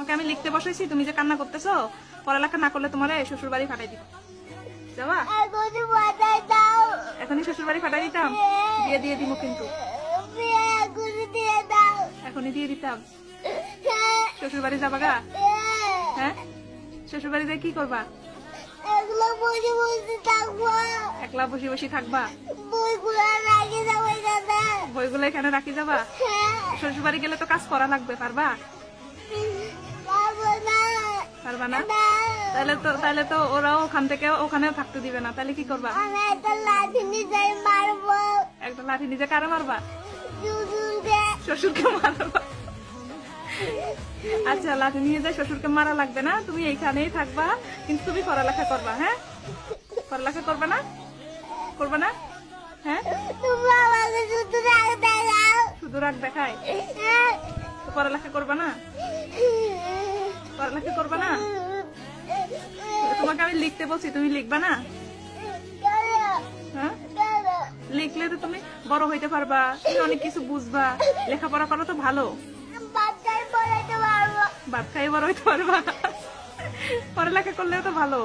তোমাকে আমি লিখতে বসাইছি, তুমি যে কান্না করতেছো, পড়ালেখা না করলে তোমার শ্বশুর বাড়ি ফাটাই দিব। যাবা? এখনই শ্বশুর বাড়ি ফাটাই দিতাম, দিয়ে দিব কিন্তু, এখনই দিয়ে দিতাম। শ্বশুর বাড়ি যাবা গা? হ্যাঁ, শ্বশুর বাড়িতে কি করবা? একলা বসে বসে থাকবা? বইগুলো এখানে রাখি যাবা? শ্বশুর বাড়ি গেলে তো কাজ করা লাগবে, পারবা? পারবা না? তাহলে তো ওরাও ওখান থেকে ওখানেও থাকতে দিবে না, তাহলে কি করবা? একটা লাঠি নিজে কারে মারবা? শ্বশুরকে মারবা? আচ্ছা, লাঠি নিয়ে যায় শ্বশুরকে মারা লাগবে না, তুমি এইখানেই থাকবা, কিন্তু তুমি পড়ালেখা করবা। হ্যাঁ, পড়ালেখা করবা না? করবা না? হ্যাঁ, শুধু রাগ দেখায়, পড়ালেখা করবা না? পড়ালেখা করবা না? তোমাকে আমি লিখতে বলছি, তুমি লিখবা না? হ্যাঁ, লিখলে তো তুমি বড় হইতে পারবা, তুমি অনেক কিছু বুঝবা, লেখাপড়া করো তো ভালো, ভাত খাই বড় হইতে পারবা, পড়ালেখা করলেও তো ভালো।